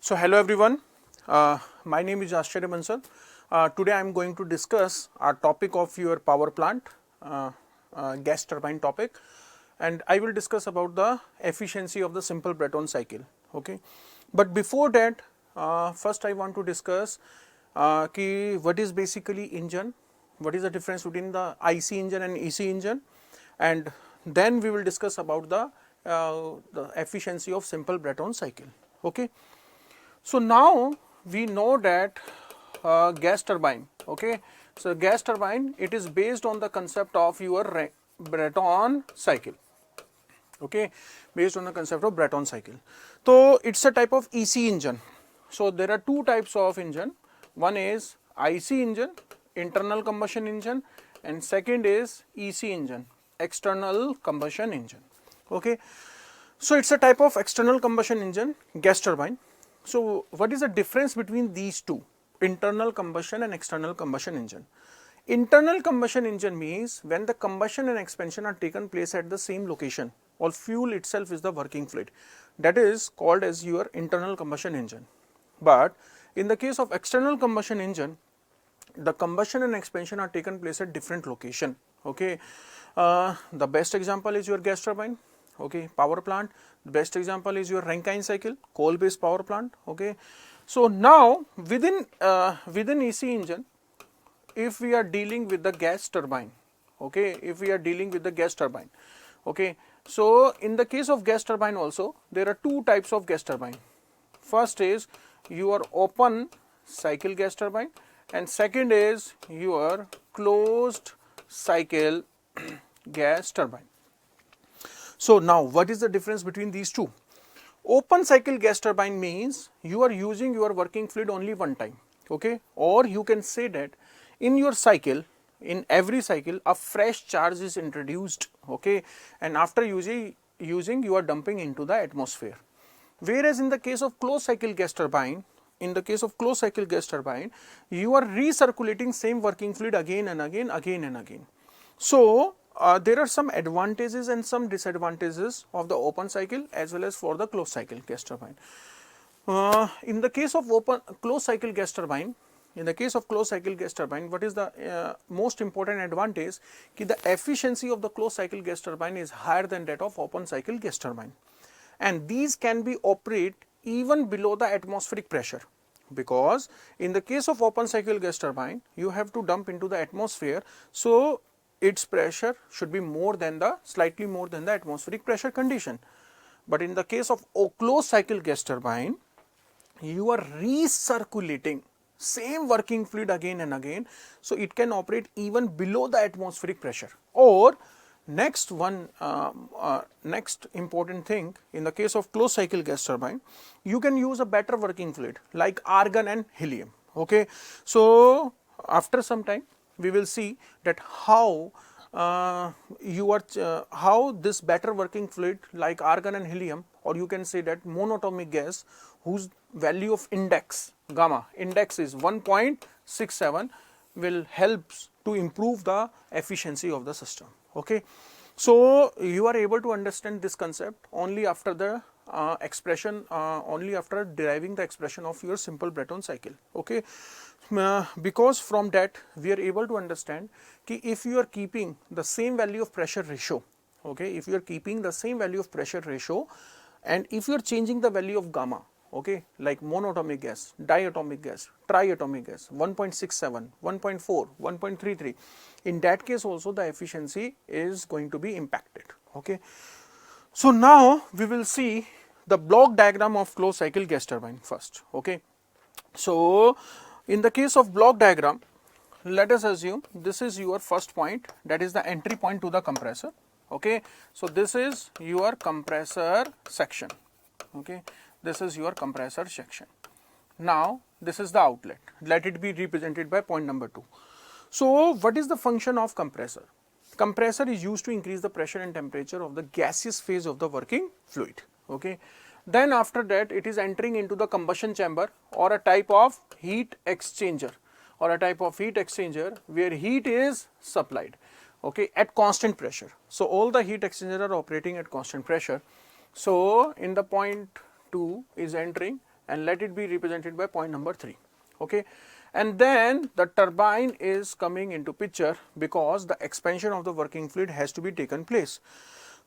So hello everyone, my name is Ashcharya Bansal. Today I am going to discuss our topic of your power plant, gas turbine topic, and I will discuss about the efficiency of the simple Breton cycle. Okay, but before that, first I want to discuss what is basically engine, what is the difference between the IC engine and EC engine, and then we will discuss about the efficiency of simple Breton cycle. Okay. So now we know that gas turbine, okay. So gas turbine, it is based on the concept of your Breton cycle, okay, based on the concept of Breton cycle. So it's a type of EC engine. So there are two types of engine. One is IC engine, internal combustion engine, and second is EC engine, external combustion engine, okay. So it's a type of external combustion engine, gas turbine. So what is the difference between these two, internal combustion and external combustion engine? Internal combustion engine means when the combustion and expansion are taken place at the same location, or fuel itself is the working fluid, that is called as your internal combustion engine. But in the case of external combustion engine, the combustion and expansion are taken place at different location, okay. The best example is your gas turbine, okay, power plant. The best example is your Rankine cycle, coal based power plant, okay. So now within EC engine, if we are dealing with the gas turbine, okay, if we are dealing with the gas turbine, okay, so in the case of gas turbine also there are two types of gas turbine. First is your open cycle gas turbine, and second is your closed cycle gas turbine. So now what is the difference between these two? Open cycle gas turbine means you are using your working fluid only one time, okay, or you can say that in your cycle, in every cycle a fresh charge is introduced, okay, and after using you are dumping into the atmosphere. Whereas in the case of closed cycle gas turbine, you are recirculating same working fluid again and again. So there are some advantages and some disadvantages of the open cycle as well as for the closed cycle gas turbine. In the case of closed cycle gas turbine, what is the most important advantage? The efficiency of the closed cycle gas turbine is higher than that of open cycle gas turbine, and these can be operate even below the atmospheric pressure, because in the case of open cycle gas turbine you have to dump into the atmosphere, so its pressure should be slightly more than the atmospheric pressure condition. But in the case of closed cycle gas turbine, you are recirculating same working fluid again and again, so it can operate even below the atmospheric pressure. Or next important thing, in the case of closed cycle gas turbine, you can use a better working fluid like argon and helium, okay. So after some time we will see that how this better working fluid like argon and helium, or you can say that monatomic gas whose value of index gamma index is 1.67 will helps to improve the efficiency of the system, okay. So you are able to understand this concept only after the only after deriving the expression of your simple Breton cycle, okay. Because from that we are able to understand कि if you are keeping the same value of pressure ratio, okay, if you are keeping the same value of pressure ratio and if you are changing the value of gamma, okay, like monatomic gas, diatomic gas, triatomic gas, 1.67, 1.4, 1.33, in that case also the efficiency is going to be impacted, okay. So now we will see the block diagram of closed cycle gas turbine first, okay. So in the case of block diagram, let us assume this is your first point, that is the entry point to the compressor, okay. So this is your compressor section, okay, this is your compressor section. Now this is the outlet, let it be represented by point number 2. So what is the function of compressor? Compressor is used to increase the pressure and temperature of the gaseous phase of the working fluid, okay. Then after that it is entering into the combustion chamber or a type of heat exchanger where heat is supplied, okay, at constant pressure. So all the heat exchangers are operating at constant pressure. So in the point 2 is entering and let it be represented by point number 3. Okay, and then the turbine is coming into picture because the expansion of the working fluid has to be taken place,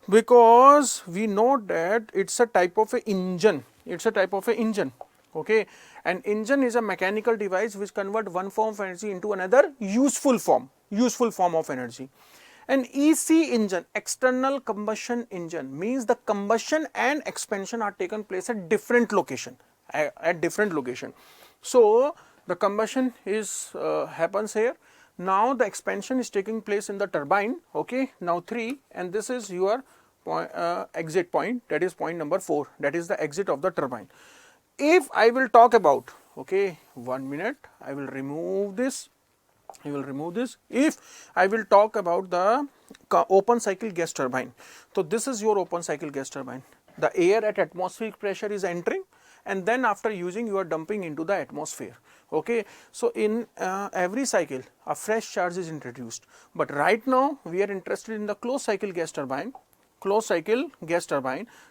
because we know that it's a type of a engine. It's a type of a engine. Okay, an engine is a mechanical device which convert one form of energy into another useful form of energy. An EC engine, external combustion engine, means the combustion and expansion are taken place at different location, So the combustion is happens here. Now the expansion is taking place in the turbine. Okay, now 3, and this is your exit point, that is point number 4, that is the exit of the turbine. If I will talk about, okay, 1 minute, I will remove this. If I will talk about the open cycle gas turbine, so this is your open cycle gas turbine. The air at atmospheric pressure is entering, and then after using you are dumping into the atmosphere. Okay, so in every cycle a fresh charge is introduced, but right now we are interested in the closed cycle gas turbine.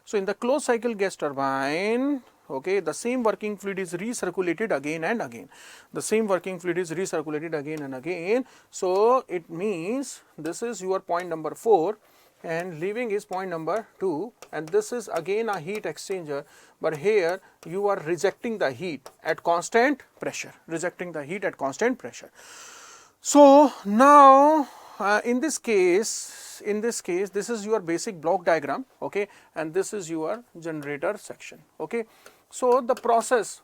So in the closed cycle gas turbine, okay, the same working fluid is recirculated again and again. So it means this is your point number 4, and leaving is point number 2, and this is again a heat exchanger, but here you are rejecting the heat at constant pressure. So now in this case, this is your basic block diagram, okay, and this is your generator section. Okay, so the process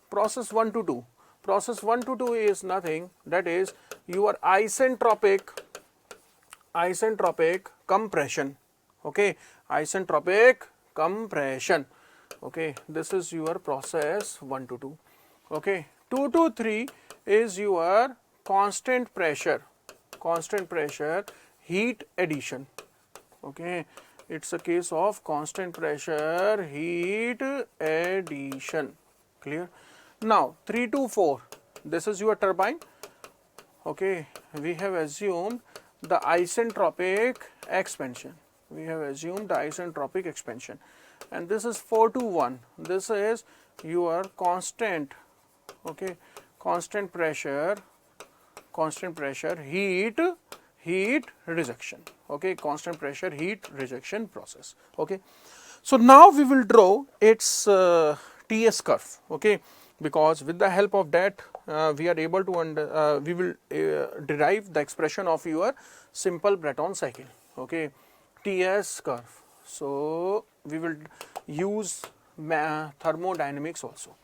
1 to 2 is nothing, that is your isentropic compression. Okay, isentropic compression. Okay, this is your process 1 to 2. Okay, 2 to 3 is your constant pressure heat addition. Okay, it's a case of constant pressure heat addition. Clear? Now 3 to 4, this is your turbine. Okay, we have assumed the isentropic expansion. And this is 4 to 1. This is your constant, okay, constant pressure heat rejection. Okay, constant pressure heat rejection process. Okay, so now we will draw its TS curve. Okay, because with the help of that we are able to we will derive the expression of your simple Breton cycle. Okay, TS curve. So we will use thermodynamics also.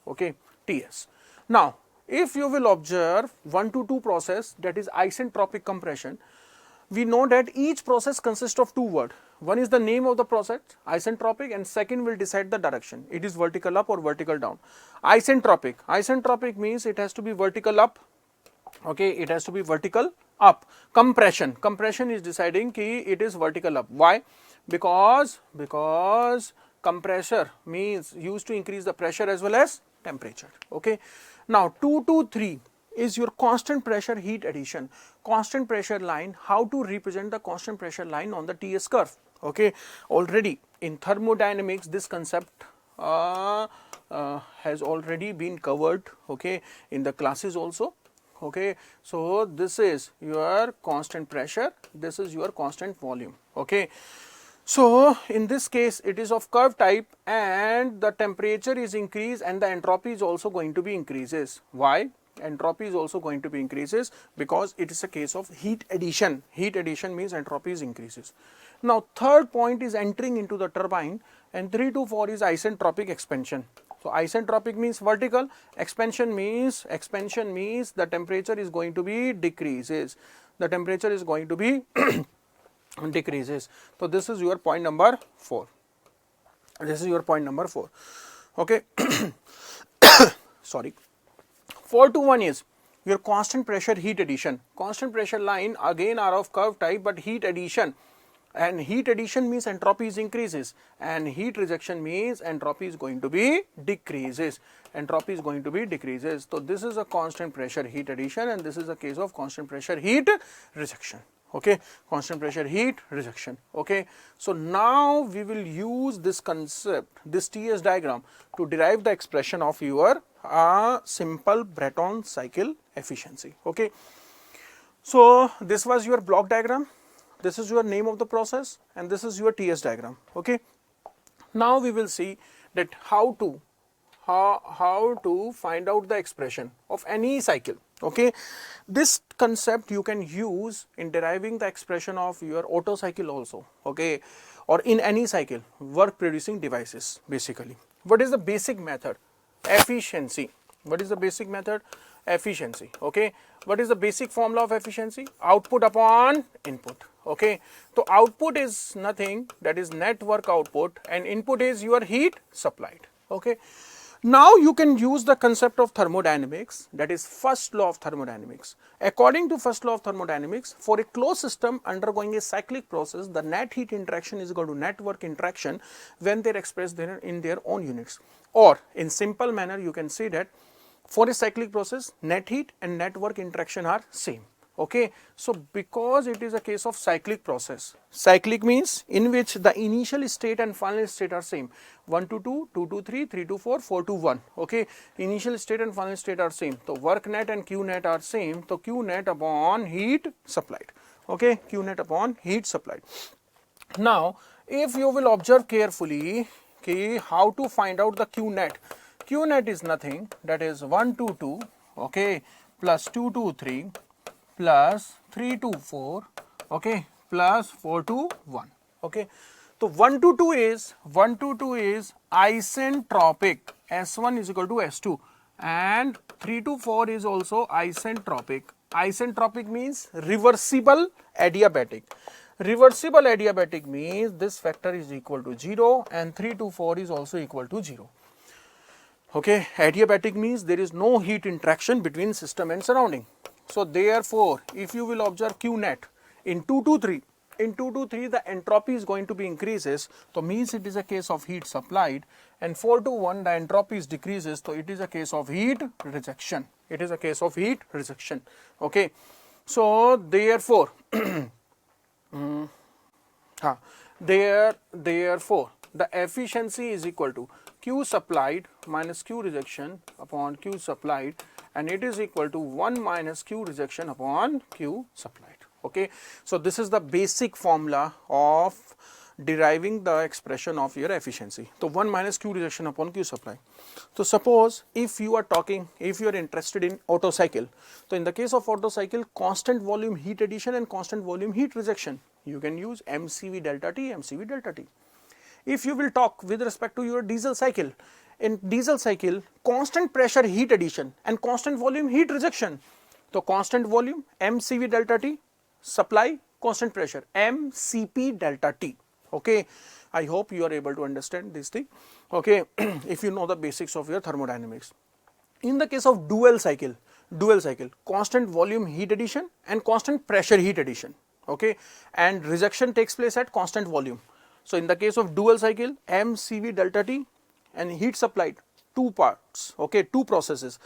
Okay, TS. Now if you will observe 1 to 2 process, that is isentropic compression, we know that each process consists of 2 words. One is the name of the process, isentropic, and second will decide the direction. It is vertical up or vertical down. Isentropic means it has to be vertical up. Okay, it has to be vertical up. Compression is deciding ki it is vertical up. Why? Because compressor means used to increase the pressure as well as temperature. Okay. Now 2 to 3 is your constant pressure heat addition. Constant pressure line, how to represent the constant pressure line on the TS curve. Okay, already in thermodynamics this concept has already been covered, okay, in the classes also. Okay, so this is your constant pressure, this is your constant volume. Okay, so in this case it is of curve type and the temperature is increased and the entropy is also going to be increases. Why? Entropy is also going to be increases because it is a case of heat addition. Heat addition means entropy is increases. Now third point is entering into the turbine, and 3 to 4 is isentropic expansion. So isentropic means vertical, expansion means the temperature is going to be decreases. The temperature is going to be decreases. So this is your point number 4. This is your point number 4. Okay. Sorry. 4 to 1 is your constant pressure heat addition. Constant pressure line again are of curve type, but heat addition, and heat addition means entropy is increases, and heat rejection means entropy is going to be decreases. Entropy is going to be decreases. So this is a constant pressure heat addition and this is a case of constant pressure heat rejection. okay, constant pressure heat rejection. Okay, so now we will use this concept, this TS diagram, to derive the expression of your simple Breton cycle efficiency. Okay, so this was your block diagram, this is your name of the process, and this is your TS diagram. Okay, now we will see that how to find out the expression of any cycle. Okay, this concept you can use in deriving the expression of your Otto cycle also, okay, or in any cycle, work producing devices. Basically, what is the basic method? Efficiency. What is the basic method? Efficiency. Okay, what is the basic formula of efficiency? Output upon input. Okay, so output is nothing, that is net work output, and input is your heat supplied. Okay, now you can use the concept of thermodynamics, that is first law of thermodynamics. According to first law of thermodynamics, for a closed system undergoing a cyclic process, the net heat interaction is equal to net work interaction when they are expressed in their own units. Or in simple manner you can say that for a cyclic process, net heat and net work interaction are same. Okay, so because it is a case of cyclic process, cyclic means in which the initial state and final state are same, 1 to 2, 2 to 3, 3 to 4, 4 to 1. Okay, initial state and final state are same, so work net and Q net are same, so Q net upon heat supplied. Okay, Q net upon heat supplied. Now if you will observe carefully, okay, how to find out the Q net. Q net is nothing, that is 1 to 2, okay, plus 2 to 3, plus 3 to 4, okay, plus 4 to 1. Okay, so 1 to 2 is isentropic, S1 is equal to S2, and 3 to 4 is also isentropic. Isentropic means reversible adiabatic. Reversible adiabatic means this factor is equal to 0 and 3 to 4 is also equal to 0. Okay, adiabatic means there is no heat interaction between system and surrounding. So therefore, if you will observe Q net in 2 to 3, the entropy is going to be increases, so means it is a case of heat supplied, and 4 to 1 the entropy is decreases, so it is a case of heat rejection. It is a case of heat rejection. Okay, so therefore, therefore the efficiency is equal to Q supplied minus Q rejection upon Q supplied, and it is equal to 1 minus Q rejection upon Q supplied. Okay, so this is the basic formula of deriving the expression of your efficiency. So 1 minus Q rejection upon Q supply. So suppose if you are interested in Otto cycle, so in the case of Otto cycle, constant volume heat addition and constant volume heat rejection, you can use MCV delta T, MCV delta T. If you will talk with respect to your diesel cycle, in diesel cycle, constant pressure heat addition and constant volume heat rejection. So constant volume MCV delta T, supply constant pressure MCP delta T. Okay, I hope you are able to understand this thing. Okay, if you know the basics of your thermodynamics. In the case of dual cycle, constant volume heat addition and constant pressure heat addition. Okay, and rejection takes place at constant volume. So in the case of dual cycle, MCV delta T and heat supplied, two parts, okay, two processes,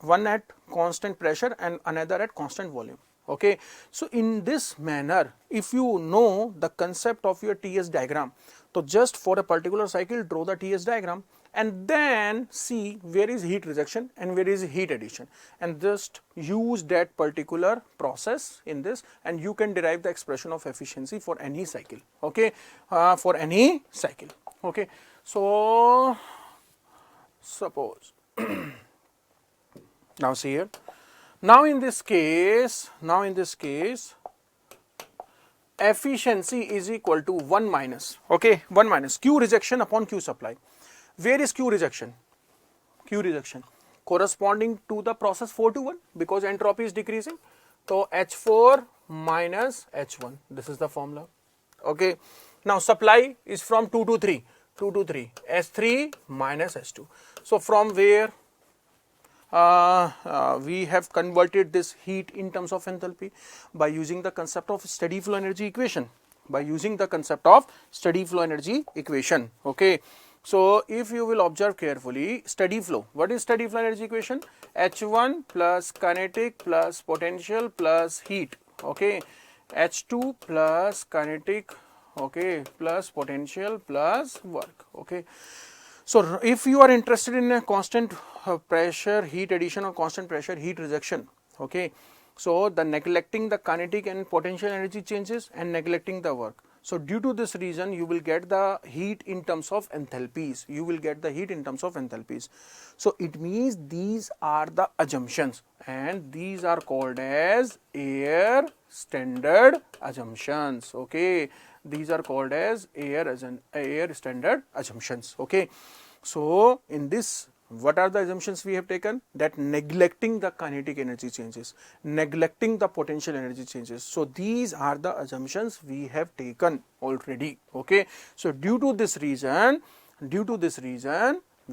one at constant pressure and another at constant volume. Okay, so in this manner, if you know the concept of your TS diagram, so just for a particular cycle draw the TS diagram and then see where is heat rejection and where is heat addition, and just use that particular process in this, and you can derive the expression of efficiency for any cycle. Okay, for any cycle. Okay, so suppose now see here, now in this case efficiency is equal to 1 minus, okay, 1 minus Q rejection upon Q supply. Where is Q rejection? Q rejection corresponding to the process 4 to 1, because entropy is decreasing, so H4 minus H1, this is the formula. Okay, now supply is from 2 to 3, S3 minus S2. So from where we have converted this heat in terms of enthalpy by using the concept of steady flow energy equation, Okay, so if you will observe carefully, steady flow, what is steady flow energy equation? H1 plus kinetic plus potential plus heat, okay, H2 plus kinetic, okay, plus potential plus work, okay. So if you are interested in a constant pressure heat addition or constant pressure heat rejection, okay, so the neglecting the kinetic and potential energy changes and neglecting the work. So due to this reason you will get the heat in terms of enthalpies, you will get the heat in terms of enthalpies. So it means these are the assumptions and these are called as air standard assumptions, okay. These are called as air standard assumptions, okay. So in this, what are the assumptions we have taken? That neglecting the kinetic energy changes, neglecting the potential energy changes. So these are the assumptions we have taken already, okay. So due to this reason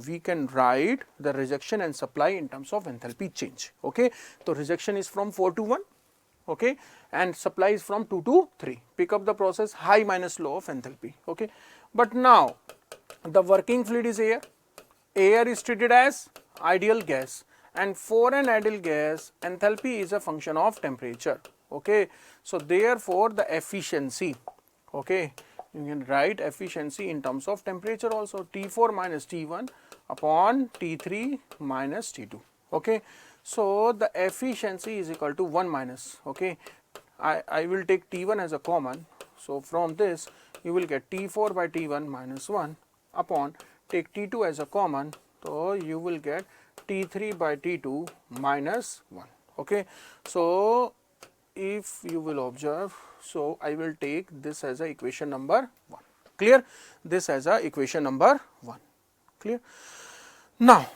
we can write the rejection and supply in terms of enthalpy change, okay. So rejection is from 4 to 1, okay, and supply is from 2 to 3. Pick up the process high minus low of enthalpy, okay. But now the working fluid is air. Air is treated as ideal gas, and for an ideal gas enthalpy is a function of temperature, okay. So therefore the efficiency, okay, you can write efficiency in terms of temperature also, T4 minus T1 upon T3 minus T2, okay. So the efficiency is equal to 1 minus, okay, I will take T1 as a common. So from this you will get T4 by T1 minus 1 upon, take T2 as a common, so you will get T3 by T2 minus 1, okay. So if you will observe, so I will take this as a equation number 1, clear, this as a equation number 1, clear. Now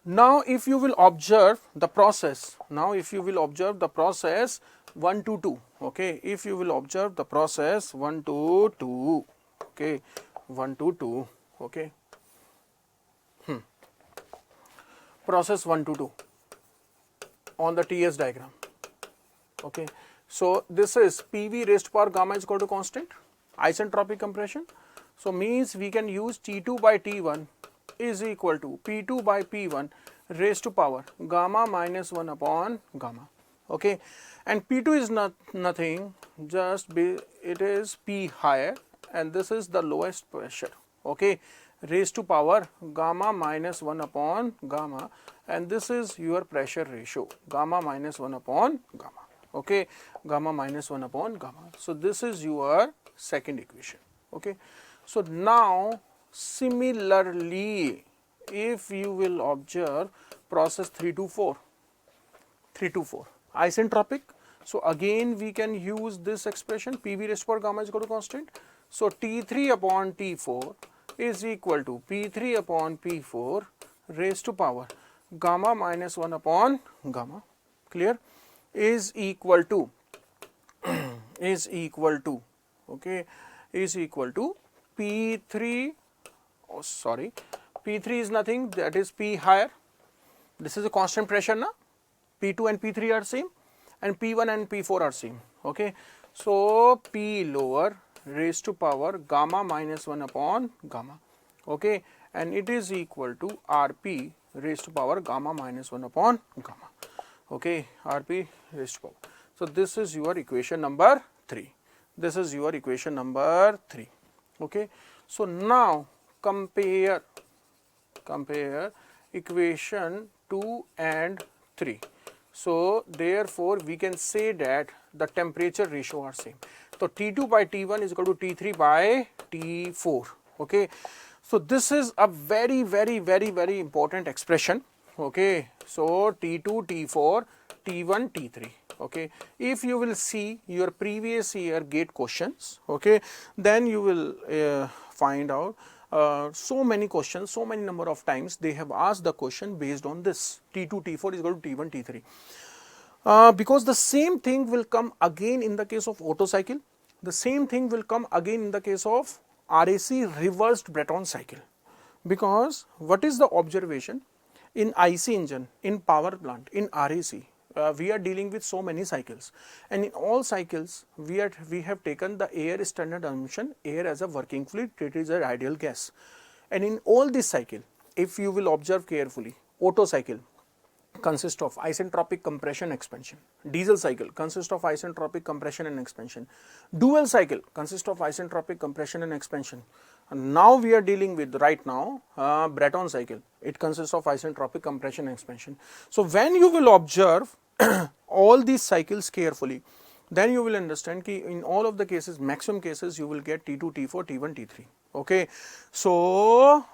now if you will observe the process, 1 to 2, okay, if you will observe the process 1 to 2, okay, 1 to 2, okay, process 1 to 2 on the TS diagram, okay. So this is PV raised to power gamma is equal to constant, isentropic compression. So means we can use T2 by T1 is equal to P2 by P1 raised to power gamma minus 1 upon gamma, okay. And P2 is nothing, just it is P higher and this is the lowest pressure, okay, raised to power gamma minus 1 upon gamma, and this is your pressure ratio gamma minus 1 upon gamma, okay, gamma minus 1 upon gamma. So this is your second equation, okay. So now similarly if you will observe process 3 to 4 isentropic, so again we can use this expression PV raised to power gamma is equal to constant. So T3 upon T4 is equal to P3 upon P4 raised to power gamma minus 1 upon gamma, clear, is equal to okay, is equal to P3, oh sorry, P3 is nothing, that is P higher, this is a constant pressure now, P2 and P3 are same and P1 and P4 are same, okay. So P lower raised to power gamma minus 1 upon gamma, okay, and it is equal to Rp raised to power gamma minus 1 upon gamma, okay, Rp raised to power. So this is your equation number 3, this is your equation number 3, okay. So now compare equation 2 and 3. So therefore we can say that the temperature ratio are same. So T2 by T1 is equal to T3 by T4, okay. So this is a very important expression, okay. So T2, T4, T1, T3, okay. If you will see your previous year gate questions, okay, then you will find out so many questions, so many number of times they have asked the question based on this T2, T4 is equal to T1, T3. Because the same thing will come again in the case of Otto cycle, the same thing will come again in the case of RAC reversed Breton cycle. Because what is the observation in IC engine, in power plant, in RAC, we are dealing with so many cycles, and in all cycles we have taken the air standard assumption, air as a working fluid, it is an ideal gas. And in all this cycle, if you will observe carefully, Otto cycle, consists of isentropic compression expansion. Diesel cycle consists of isentropic compression and expansion. Dual cycle consists of isentropic compression and expansion. And now we are dealing with right now Breton cycle. It consists of isentropic compression and expansion. So when you will observe all these cycles carefully, then you will understand that in all of the cases, maximum cases, you will get T2, T4, T1, T3. Okay, so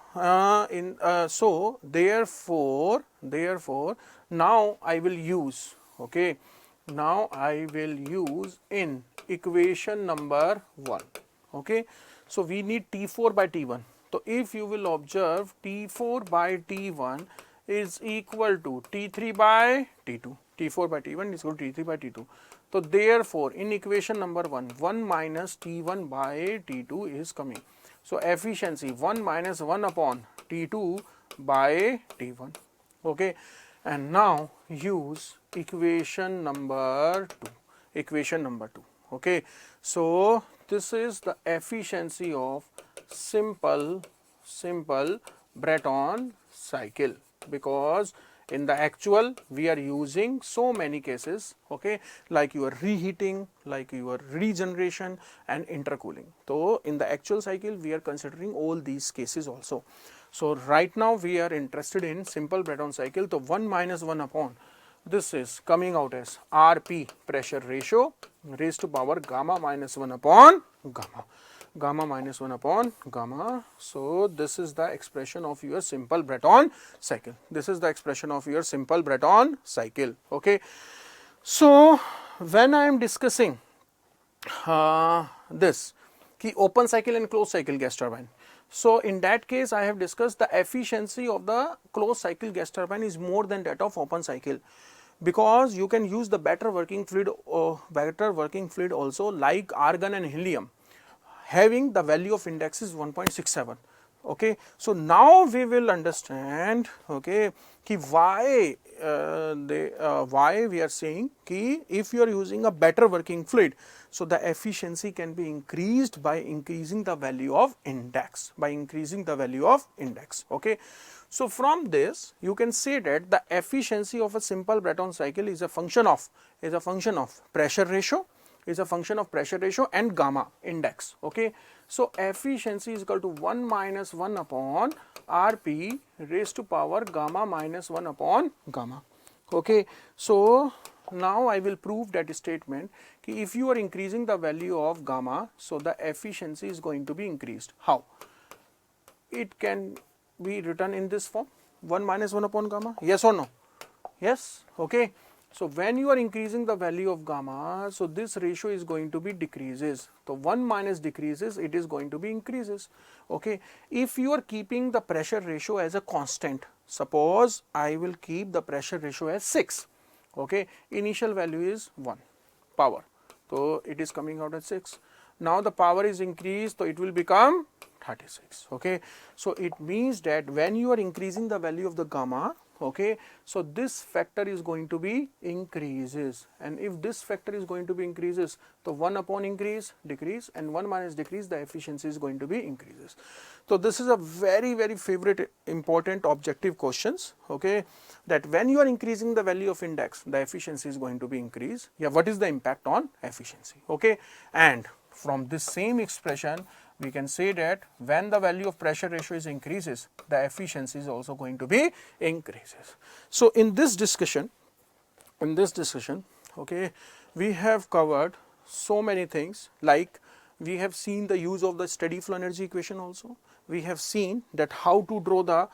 therefore, now I will use. Okay, now I will use in equation number 1. Okay, so we need T4 by T1. So if you will observe, T4 by T1 is equal to T3 by T2. T4 by T1 is equal to T3 by T2. So therefore, in equation number 1, 1 minus T1 by T2 is coming. So efficiency 1 minus 1 upon T2 by T1. Okay, and now use equation number 2. Equation number 2. Okay, so this is the efficiency of simple Breton cycle, because in the actual we are using so many cases, okay, like your reheating, like your regeneration and intercooling. So in the actual cycle we are considering all these cases also. So right now we are interested in simple Breton cycle. So 1 minus 1 upon this is coming out as Rp, pressure ratio, raised to power gamma minus 1 upon gamma minus 1 upon gamma. So this is the expression of your simple Breton cycle. This is the expression of your simple Breton cycle. Okay, so when I am discussing this ki open cycle and closed cycle gas turbine, so in that case I have discussed the efficiency of the closed cycle gas turbine is more than that of open cycle, because you can use the better working fluid also, like argon and helium, having the value of index is 1.67. Okay, so now we will understand, okay, ki why we are saying ki if you are using a better working fluid, so the efficiency can be increased by increasing the value of index, Okay, so from this you can say that the efficiency of a simple Breton cycle is a function of pressure ratio, and gamma index. Okay, so efficiency is equal to 1 minus 1 upon Rp raised to power gamma minus 1 upon gamma. Okay, so now I will prove that statement ki if you are increasing the value of gamma, so the efficiency is going to be increased. How? It can be written in this form, 1 minus 1 upon gamma, yes or no? Yes. Okay, so when you are increasing the value of gamma, so this ratio is going to be decreases. So 1 minus decreases, it is going to be increases. Okay, if you are keeping the pressure ratio as a constant, suppose I will keep the pressure ratio as 6. Okay, initial value is 1 power, so it is coming out as 6. Now the power is increased, so it will become 36. Okay, so it means that when you are increasing the value of the gamma, okay, so this factor is going to be increases, and if this factor is going to be increases, so 1 upon increase decrease, and 1 minus decrease, the efficiency is going to be increases. So this is a very favorite important objective questions, okay, that when you are increasing the value of index, the efficiency is going to be increased. Yeah, what is the impact on efficiency? Okay, and from this same expression we can say that when the value of pressure ratio is increases, the efficiency is also going to be increases. So in this discussion, okay, we have covered so many things, like we have seen the use of the steady flow energy equation also. We have seen that how to draw the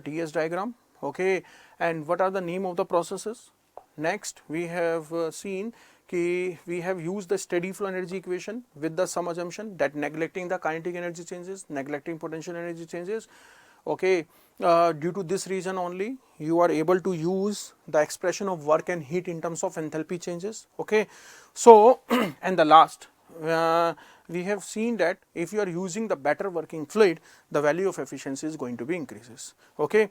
TS diagram, okay, and what are the name of the processes. Next we have seen we have used the steady flow energy equation with the some assumption that neglecting the kinetic energy changes, neglecting potential energy changes. Okay, due to this reason only you are able to use the expression of work and heat in terms of enthalpy changes. Okay, so and the last we have seen that if you are using the better working fluid, the value of efficiency is going to be increases. Okay,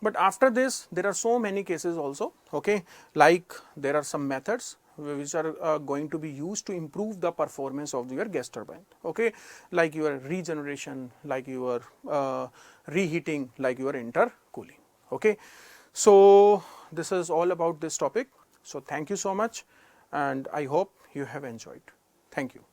but after this there are so many cases also. Okay, like there are some methods which are going to be used to improve the performance of your gas turbine. Okay, like your regeneration, like your reheating, like your intercooling. Okay, So, this is all about this topic. So, thank you so much and I hope you have enjoyed. Thank you.